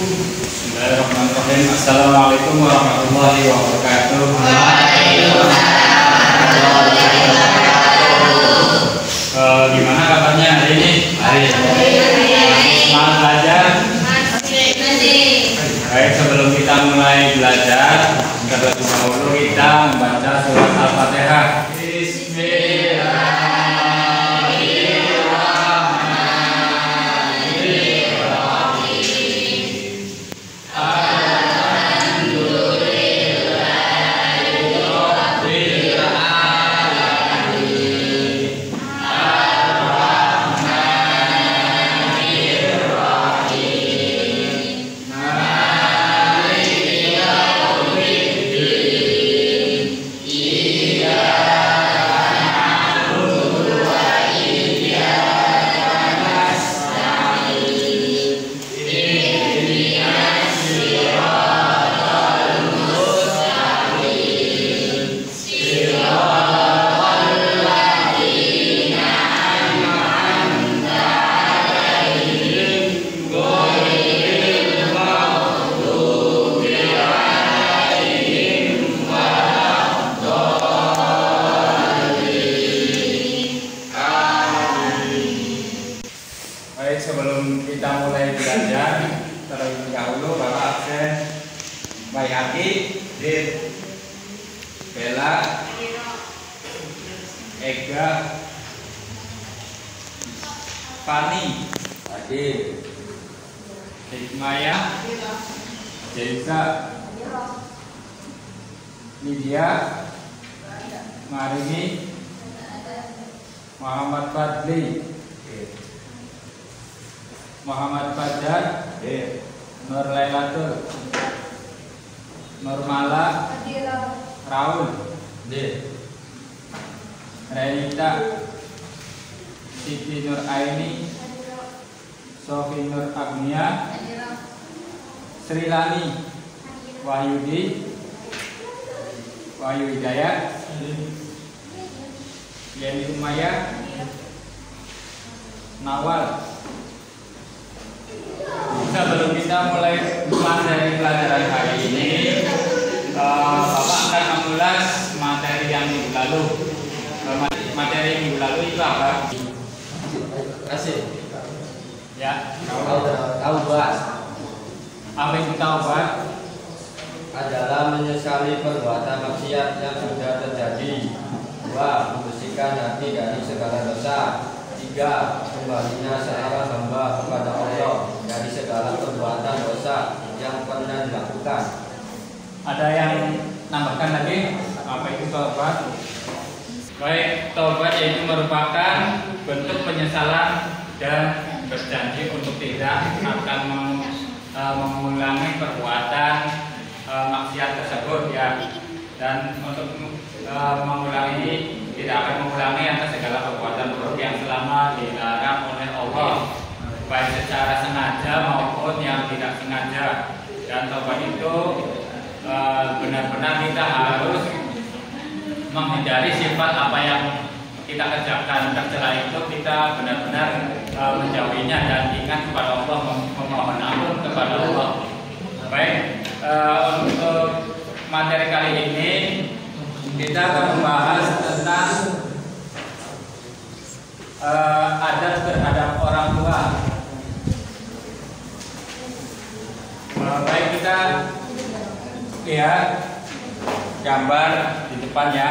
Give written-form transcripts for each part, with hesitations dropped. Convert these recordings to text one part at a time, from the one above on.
Bismillahirrahmanirrahim. Assalamualaikum warahmatullahi wabarakatuh. Gimana kabarnya hari ini? Semangat belajar? Baik, sebelum kita mulai belajar, terlebih dahulu kita membaca surat Al-Fatihah. Sebelum kita mulai belajar, terlebih dahulu Bapak absen Bayaki, Bella, Ega, Fani, Adil, Hikmaya, Jeza, Lydia, Marini, Muhammad Fadli, Muhammad Fajar, Nur Lailatul, Nur Mala, Raul, Renita, Siti Nur Aini, Sofi Nur Agnia, Sri Lani, Wahyudi, Wahyu Hidayat, Yeni Umaya, Nawal. Sebelum kita mulai materi pelajaran hari ini, Bapak akan mengulas materi yang minggu lalu. Materi minggu lalu itu apa? Kasih. Ya. Taubat. Apa itu taubat? Adalah menyesali perbuatan maksiat yang sudah terjadi. 2. Membersihkan hati dari segala dosa. 3. Kembalinya seorang hamba kepada Allah dari segala perbuatan dosa yang pernah dilakukan. Ada yang nambahkan lagi? Apa itu taubat? Baik, taubat yaitu merupakan bentuk penyesalan dan berjanji untuk tidak akan mengulangi perbuatan maksiat tersebut ya. Dan untuk mengulangi, tidak akan mengulangi atas segala perbuatan buruk yang selama dilarang oleh Allah, baik secara sengaja maupun yang tidak sengaja. Dan taubat itu benar-benar kita harus menghindari sifat apa yang kita kerjakan tercela itu, kita benar-benar menjauhinya dan ingat kepada Allah, memohon ampun kepada Allah. Baik, untuk materi kali ini kita akan membahas tentang adab terhadap orang tua. Baik, kita lihat gambar di depan ya.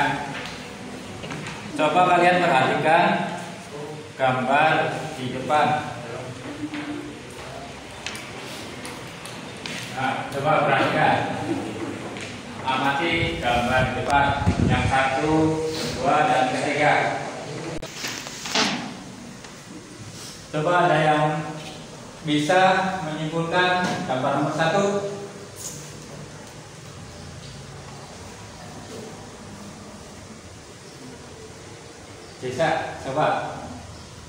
Coba kalian perhatikan gambar di depan. Nah, coba perhatikan. Amati gambar di depan yang 1, 2, dan 3. Coba ada yang bisa menyimpulkan gambar nomor 1? Bisa, coba.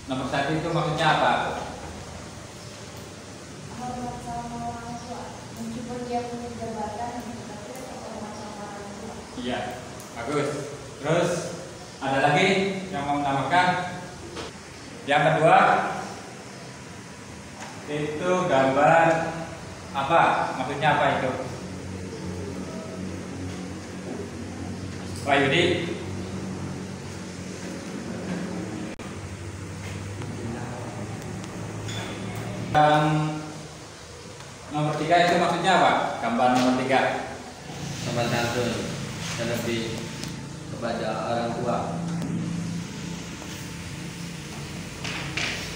Nomor 1 itu maksudnya apa? Iya, bagus. Terus ada lagi yang mau menambahkan? Yang kedua itu gambar Apa? Maksudnya apa itu? Pak Yudi? Nomor 3 itu maksudnya apa? Gambar nomor 3. Sopan santun dan lebih kepada orang tua.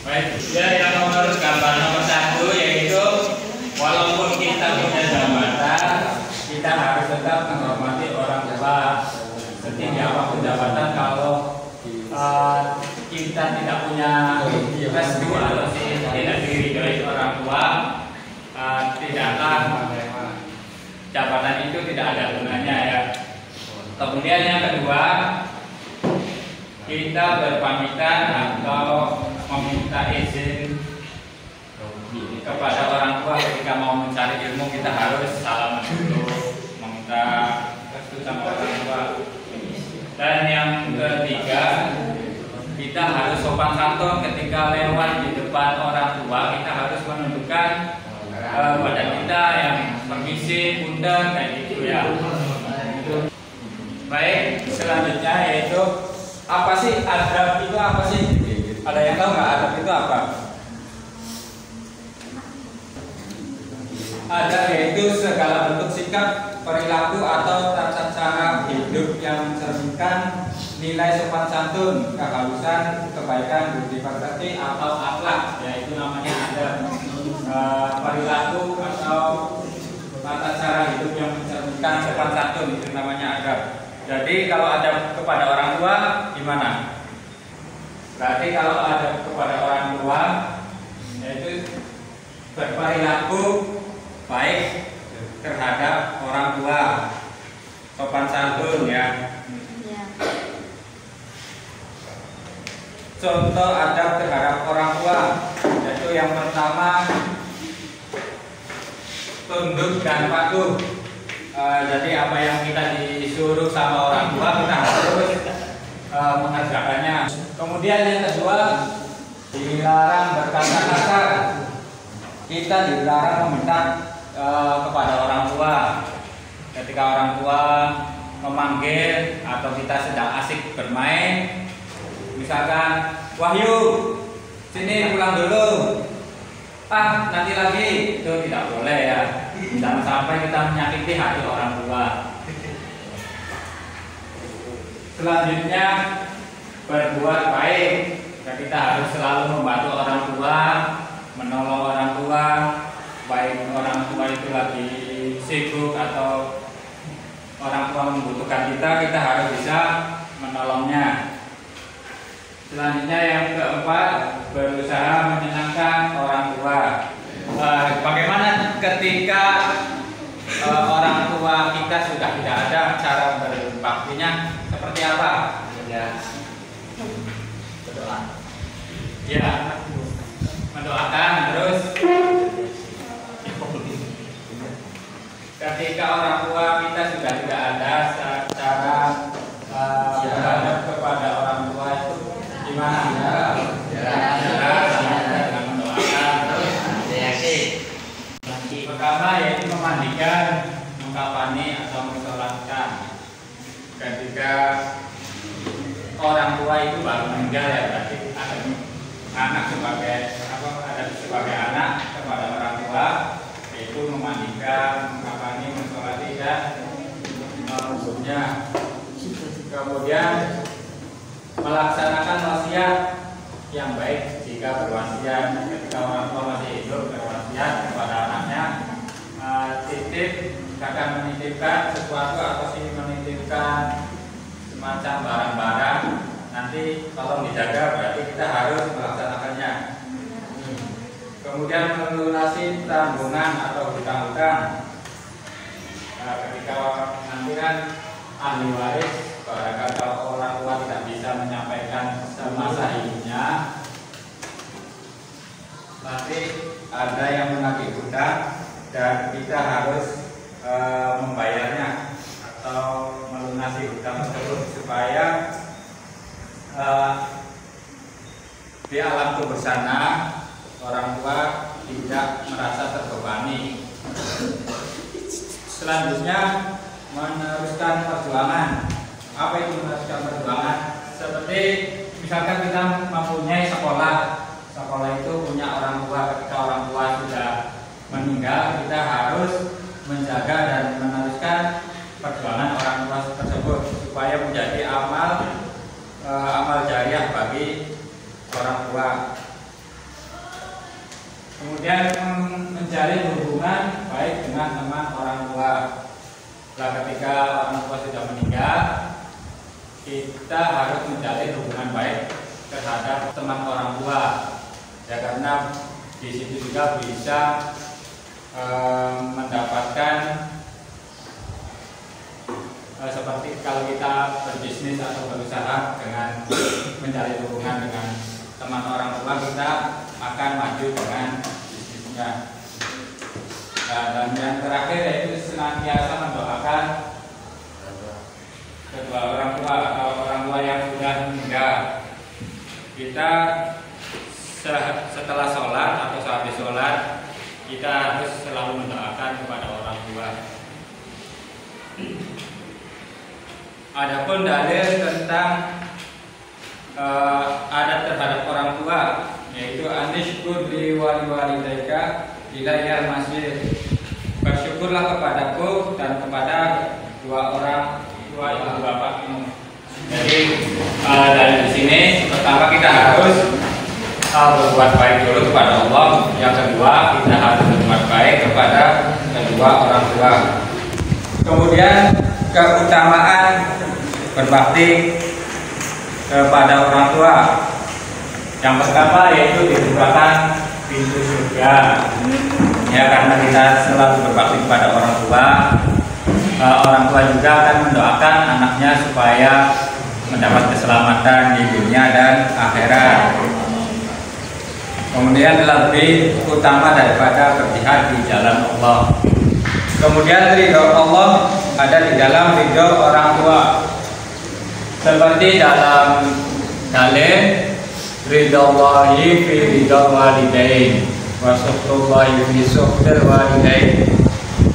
Baik, yang gambar nomor 1 yaitu walaupun kita punya jabatan, kita harus tetap menghormati orang tua. Setinggi apapun jabatan, kalau kita tidak punya restu atau tidak diridhoi orang tua, tidaklah jabatan itu tidak ada gunanya ya. Kemudian yang kedua, kita berpamitan atau meminta izin kepada orang tua ketika mau mencari ilmu. Kita harus salaman dulu, meminta restu sama orang tua. Dan yang ketiga, kita harus sopan santun ketika lewat di depan orang tua. Kita harus menunjukkan badan kita yang permisi, punten, kayak gitu ya. Baik, selanjutnya yaitu apa sih adab itu? Apa sih? Ada yang tahu nggak adab itu apa? Adab yaitu segala bentuk sikap, perilaku atau tata cara hidup yang mencerminkan nilai sopan santun, kehalusan, kebaikan, budi pekerti atau akhlak, yaitu namanya adab. Perilaku atau tata cara hidup yang mencerminkan sopan santun itu namanya adab. Jadi kalau adab kepada orang tua gimana? Berarti kalau adab kepada orang tua yaitu berperilaku baik terhadap orang tua, sopan santun ya. Contoh adab terhadap orang tua yaitu yang pertama tunduk dan patuh. Jadi apa yang kita disuruh sama orang tua kita harus mengerjakannya. Kemudian yang kedua, dilarang berkata kasar. Kita dilarang meminta kepada orang tua. Ketika orang tua memanggil atau kita sedang asik bermain, misalkan, Wahyu, sini pulang dulu. Nanti lagi, itu tidak boleh ya. Jangan sampai kita menyakiti hati orang tua. Selanjutnya, berbuat baik. Kita harus selalu membantu orang tua, menolong orang tua, baik orang tua itu lagi sibuk atau orang tua membutuhkan kita harus bisa menolongnya. Selanjutnya yang keempat, berusaha menyenangkan orang tua. Bagaimana ketika orang tua kita sudah tidak ada, cara berbaktinya seperti apa? Ya, berdoa. Ya, mendoakan. Terus ketika orang tua kita sudah tidak ada, cara berhadap kepada orang tua itu gimana? Dengan mendoakan. Terus pertama yaitu memandikan, mengkafani atau mensolatkan. Ketika orang tua itu baru meninggal ya, berarti ada anak sebagai anak kepada orang tua, yaitu memandikan, mengkafani, mensolati dan menguburnya. Kemudian melaksanakan wasiat yang baik jika berwasiat. Ketika orang tua masih hidup berwasiat kepada anaknya, akan menitipkan sesuatu atau menitipkan semacam barang-barang, nanti tolong dijaga, berarti kita harus melaksanakannya. Kemudian melunasi tanggungan atau hutang-hutang. Ketika nanti kan ahli waris, barangkali kalau orang tua tidak bisa menyampaikan semasa hidupnya, nanti ada yang menagih hutang dan kita harus membayarnya atau melunasi hutang tersebut supaya di alam kubur sana orang tua tidak merasa terbebani. Selanjutnya meneruskan perjuangan. Apa itu meneruskan perjuangan? Seperti misalkan kita mempunyai sekolah itu punya orang tua. Ketika orang tua sudah meninggal, kita harus menjaga dan meneruskan perjuangan orang tua tersebut supaya menjadi amal jariah bagi orang tua. Kemudian menjalin hubungan baik dengan teman orang tua. Nah, ketika orang tua sudah meninggal, kita harus menjalin hubungan baik terhadap teman orang tua, ya, karena di situ juga bisa mendapatkan seperti kalau kita berbisnis atau berusaha dengan menjalin hubungan dengan teman orang tua, kita akan maju dengan bisnisnya. Dan yang terakhir yaitu senantiasa mendoakan kedua orang tua atau orang tua yang sudah meninggal. Kita setelah sholat atau sehabis sholat, kita harus selalu mendoakan kepada orang tua. Adapun dalil tentang adat terhadap orang tua, yaitu anishkur li walidaika ilayal masjid. Bersyukurlah kepadaku dan kepada dua orang tua ibu bapakmu. Jadi dari sini pertama kita harus berbuat baik dulu kepada Allah. Yang kedua kita harus berbuat baik kepada kedua orang tua. Kemudian keutamaan berbakti kepada orang tua. Yang pertama yaitu dibukakan pintu surga. Ya, karena kita selalu berbakti kepada orang tua. Orang tua juga akan mendoakan anaknya supaya mendapat keselamatan di dunia dan akhirat. Kemudian lebih utama daripada berjihad di jalan Allah. Kemudian ridho Allah ada di dalam ridho orang tua. Seperti dalam dalil ridhallahi fi ridha walidain wa sukhtullahi fi sukhtil walidain,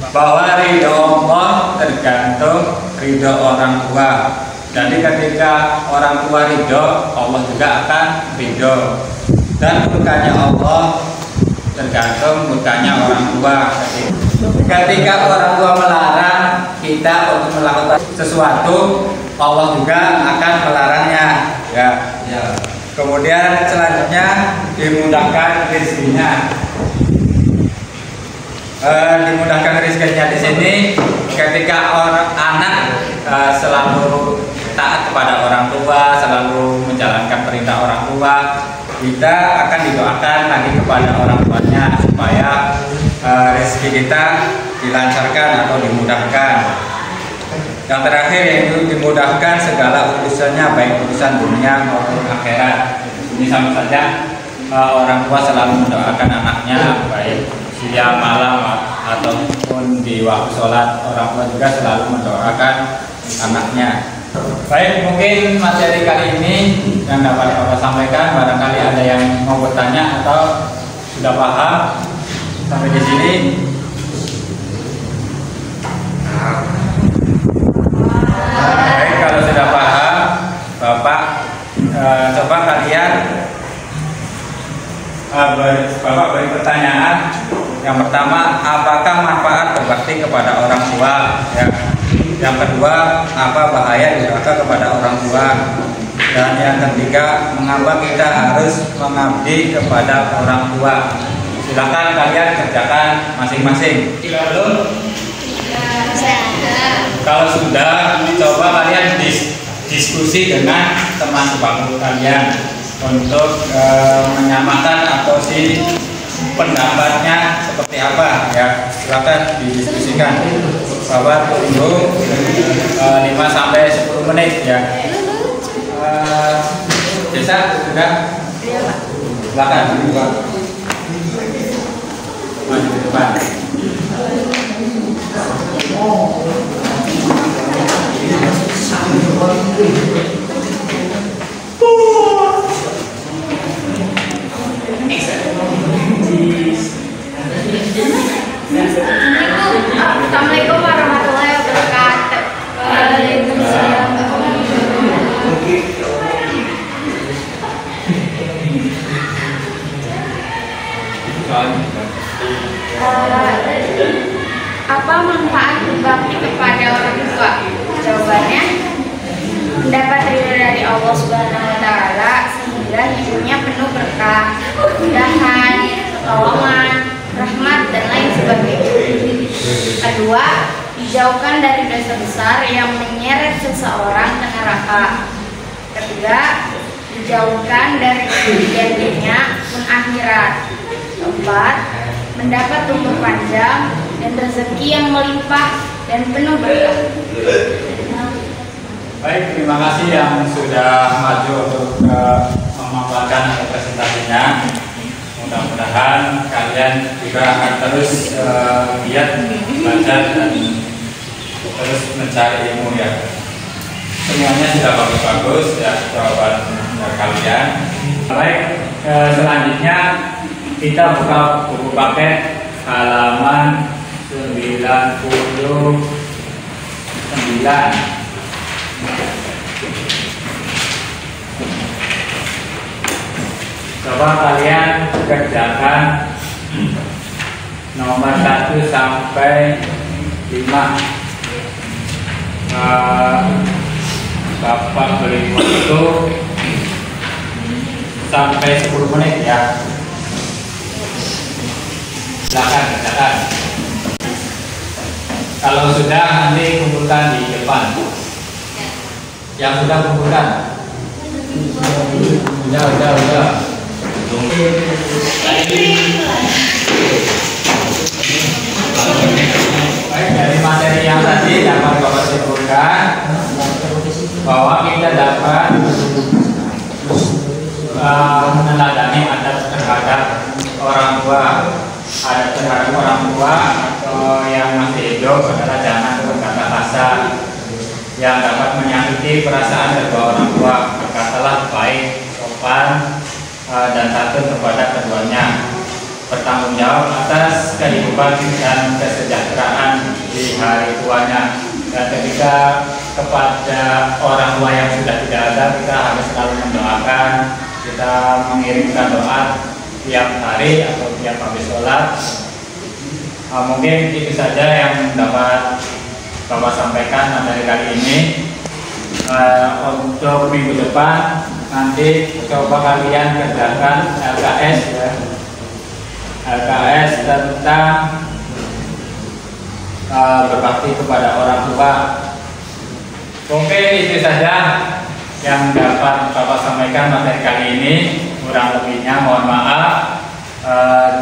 bahwa ridha Allah tergantung ridha orang tua. Jadi ketika orang tua ridho, Allah juga akan ridho. Dan murkanya Allah tergantung murkanya orang tua. Ketika orang tua melarang kita untuk melakukan sesuatu, Allah juga akan melarangnya. Ya. Kemudian selanjutnya dimudahkan rezekinya. Dimudahkan rezekinya di sini ketika anak selalu taat kepada orang tua, selalu menjalankan perintah orang tua, kita akan didoakan lagi kepada orang tuanya supaya rezeki kita dilancarkan atau dimudahkan. Yang terakhir yaitu dimudahkan segala urusannya, baik urusan dunia maupun akhirat. Ini sama saja orang tua selalu mendoakan anaknya, baik siang malam ataupun di waktu sholat. Orang tua juga selalu mendoakan anaknya. Baik, mungkin materi kali ini yang dapat Bapak sampaikan. Barangkali ada yang mau bertanya atau sudah paham sampai di sini. Baik, kalau sudah paham, Bapak coba kalian Bapak beri pertanyaan. Yang pertama, apakah manfaat berbakti kepada orang tua? Ya. Yang kedua, apa bahaya durhaka kepada orang tua? Dan yang ketiga, mengapa kita harus mengabdi kepada orang tua? Silakan kalian kerjakan masing-masing. Belum? Kalau sudah, coba kalian diskusi dengan teman sebangku kalian untuk menyamakan atau pendapatnya seperti apa, ya. Silakan didiskusikan. Bapak tunggu 5-10 menit, ya. Desa sudah? Silakan dibuka. Maju ke depan. Excellent. soalnya. Apa manfaat berbakti kepada orang tua? Jawabannya, mendapat ridho dari Allah Subhanahu wa Ta'ala sehingga hidupnya penuh berkah, kemudahan, pertolongan, rahmat, dan lain sebagainya. Kedua, dijauhkan dari dosa besar yang menyeret seseorang ke neraka. Ketiga, dijauhkan dari kerugian dunia pun akhirat. Keempat, mendapat umur panjang dan rezeki yang melimpah dan penuh berkah. Baik, terima kasih yang sudah maju untuk memaparkan presentasinya. Mudah-mudahan kalian juga akan terus giat belajar dan terus mencari ilmu ya. Semuanya sudah bagus-bagus ya jawaban kalian. Baik, selanjutnya kita buka buku paket halaman 99. Coba kalian kerjakan nomor 1 sampai 5. Bapak beri waktu sampai 10 menit ya. Silakan kerjakan. Kalau sudah nanti kumpulkan di depan. Yang sudah kumpulkan. Udah. Baik, dari materi yang tadi dapat Bapak simpulkan bahwa kita dapat meneladani adab terhadap orang tua. Adab terhadap orang tua atau yang masih hidup adalah jangan berkata kasar yang dapat menyakiti perasaan kedua orang tua. Berkatalah baik, sopan, dan santun kepada keduanya. Bertanggung jawab atas kehidupan dan kesejahteraan di hari tuanya. Dan ketika kepada orang tua yang sudah tidak ada, kita harus selalu mendoakan. Kita mengirimkan doa tiap hari atau tiap habis sholat. Mungkin itu saja yang dapat Bapak sampaikan materi kali ini. Untuk minggu depan nanti coba kalian kerjakan LKS ya. LKS tentang berbakti kepada orang tua. Oke, itu saja yang dapat Bapak sampaikan materi kali ini. Kurang lebihnya mohon maaf.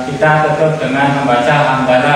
Kita tutup dengan membaca hamdalah